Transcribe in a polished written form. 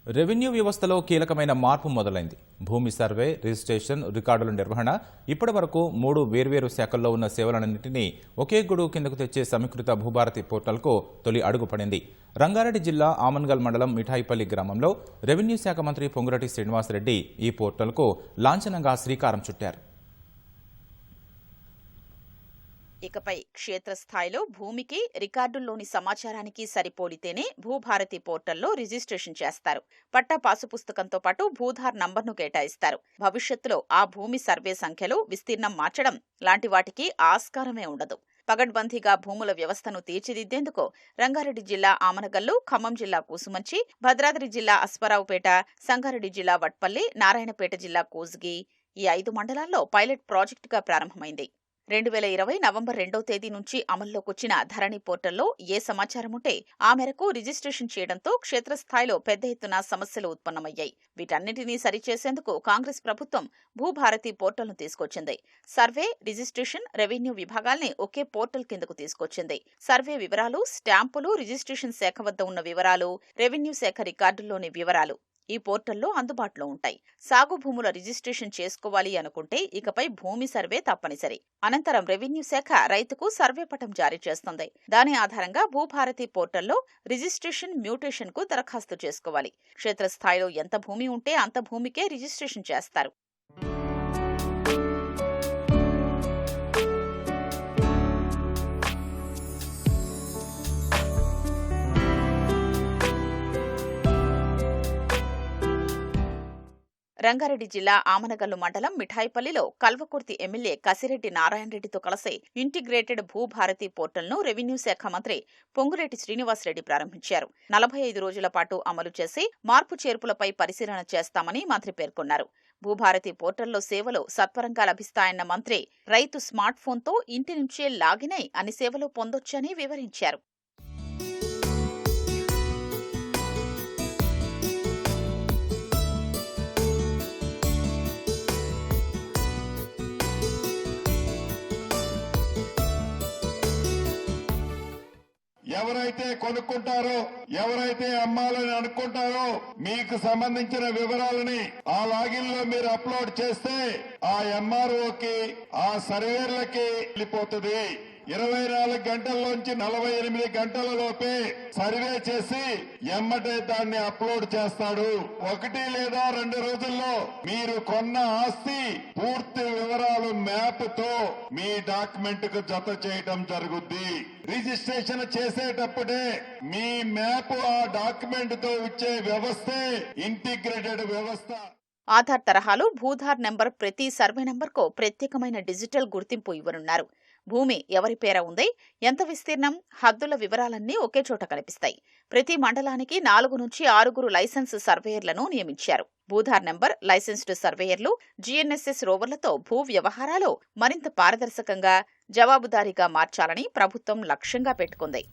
Revenue వ్యవస్థలో కీలకమైన మార్పు మొదలైంది. భూమి సర్వే, రిజిస్ట్రేషన్, రికార్డుల నిర్వహణ ఇప్పటి వరకు 3 వేర్వేరు శాఖల్లో ఉన్న సేవలన్నింటినీ ఒకే గొడుగు కిందకు తెచ్చే సమీకృత భూభారతి పోర్టల్కు తొలి అడుగు పడింది. రంగారెడ్డి జిల్లా ఆమన్గల్ మండలం మిఠాయిపల్లి గ్రామంలో రెవెన్యూ శాఖ మంత్రి పొంగులేటి శ్రీనివాసరెడ్డి ఈ పోర్టల్కు లాంఛనంగా శ్రీకారం చుట్టారు. ఇకపై క్షేత్రస్థాయిలో భూమికి, రికార్డుల్లోని సమాచారానికి సరిపోలితేనే భూభారతి పోర్టల్లో రిజిస్ట్రేషన్ చేస్తారు. పట్టా పాసు పుస్తకంతో పాటు భూధార్ నంబర్ను కేటాయిస్తారు. భవిష్యత్తులో ఆ భూమి సర్వే సంఖ్యలు, విస్తీర్ణం మార్చడం లాంటి వాటికి ఆస్కారమే ఉండదు. పగడ్బందీగా భూముల వ్యవస్థను తీర్చిదిద్దేందుకు రంగారెడ్డి జిల్లా ఆమనగల్లు, ఖమ్మం జిల్లా కూసుమంచి, భద్రాద్రి జిల్లా అశ్వారావుపేట, సంగారెడ్డి జిల్లా వట్పల్లి, నారాయణపేట జిల్లా కోస్గి ఈ 5 మండలాల్లో పైలట్ ప్రాజెక్టుగా ప్రారంభమైంది. 2020 నవంబర్ 2వ తేదీ నుంచి అమల్లోకొచ్చిన ధరణి పోర్టల్లో ఏ సమాచారం ఉంటే ఆ మేరకు రిజిస్ట్రేషన్ చేయడంతో క్షేత్రస్థాయిలో పెద్ద ఎత్తున సమస్యలు ఉత్పన్నమయ్యాయి. వీటన్నింటినీ సరిచేసేందుకు కాంగ్రెస్ ప్రభుత్వం భూభారతి పోర్టల్ను తీసుకొచ్చింది. సర్వే, రిజిస్ట్రేషన్, రెవెన్యూ విభాగాల్ని ఒకే పోర్టల్ కిందకు తీసుకొచ్చింది. సర్వే వివరాలు, స్టాంపులు, రిజిస్ట్రేషన్ శాఖ వద్ద ఉన్న వివరాలు, రెవెన్యూ శాఖ రికార్డుల్లోని వివరాలు ఈ పోర్టల్లో అందుబాటులో ఉంటాయి. సాగు భూముల రిజిస్ట్రేషన్ చేసుకోవాలి అనుకుంటే ఇకపై భూమి సర్వే తప్పనిసరి. అనంతరం రెవెన్యూ శాఖ రైతుకు సర్వే పటం జారీ చేస్తుంది. దాని ఆధారంగా భూభారతి పోర్టల్లో రిజిస్ట్రేషన్, మ్యూటేషన్ కు దరఖాస్తు చేసుకోవాలి. క్షేత్రస్థాయిలో ఎంత భూమి ఉంటే అంత భూమికే రిజిస్ట్రేషన్ చేస్తారు. రంగారెడ్డి జిల్లా ఆమనగల్లు మండలం మిఠాయిపల్లిలో కల్వకుర్తి ఎమ్మెల్యే కసిరెడ్డి నారాయణరెడ్డితో కలిసి ఇంటిగ్రేటెడ్ భూభారతి పోర్టల్ను రెవెన్యూ శాఖ మంత్రి పొంగులేటి శ్రీనివాసరెడ్డి ప్రారంభించారు. 45 రోజుల పాటు అమలు చేసి మార్పు చేర్పులపై పరిశీలన చేస్తామని మంత్రి పేర్కొన్నారు. భూభారతి పోర్టల్లో సేవలు సత్వరంగా లభిస్తాయన్న మంత్రి రైతు స్మార్ట్ ఫోన్తో ఇంటి నుంచే లాగిన్ అయి అన్ని సేవలు పొందొచ్చని వివరించారు. ఎవరైతే కొనుక్కుంటారో, ఎవరైతే అమ్మాలని అనుకుంటారో మీకు సంబంధించిన వివరాలని ఆ లాగిన్ లో మీరు అప్లోడ్ చేస్తే ఆ ఎంఆర్ఓకి, ఆ సర్వేర్లకి వెళ్ళిపోతుంది. 24 గంటల్లోంచి 48 గంటల లోపే సర్వే చేసి ఎమ్మటే దాన్ని అప్లోడ్ చేస్తాడు. 1 లేదా 2 రోజుల్లో మీరు కొన్న ఆస్తి పూర్తి వివరాలు మ్యాప్ తో మీ డాక్యుమెంట్ కు జత చేయడం జరుగుద్ది. రిజిస్ట్రేషన్ చేసేటప్పుడే మీ మ్యాప్ ఆ డాక్యుమెంట్ తో వచ్చే వ్యవస్థే ఇంటిగ్రేటెడ్ వ్యవస్థ. ఆధార్ తరహాలో భూధార్ నెంబర్ ప్రతి సర్వే నెంబర్కు ప్రత్యేకమైన డిజిటల్ గుర్తింపు ఇవ్వనున్నారు. భూమి ఎవరి పేర ఉంది, ఎంత విస్తీర్ణం, హద్దుల వివరాలన్నీ ఒకే చోట కనిపిస్తాయి. ప్రతి మండలానికి 4 నుంచి 6 లైసెన్స్ సర్వేయర్లను నియమించారు. భూధార్ నెంబర్, లైసెన్స్డ్ సర్వేయర్లు, జీఎన్ఎస్ఎస్ రోవర్లతో భూ వ్యవహారాలు మరింత పారదర్శకంగా, జవాబుదారీగా మార్చాలని ప్రభుత్వం లక్ష్యంగా పెట్టుకుంది.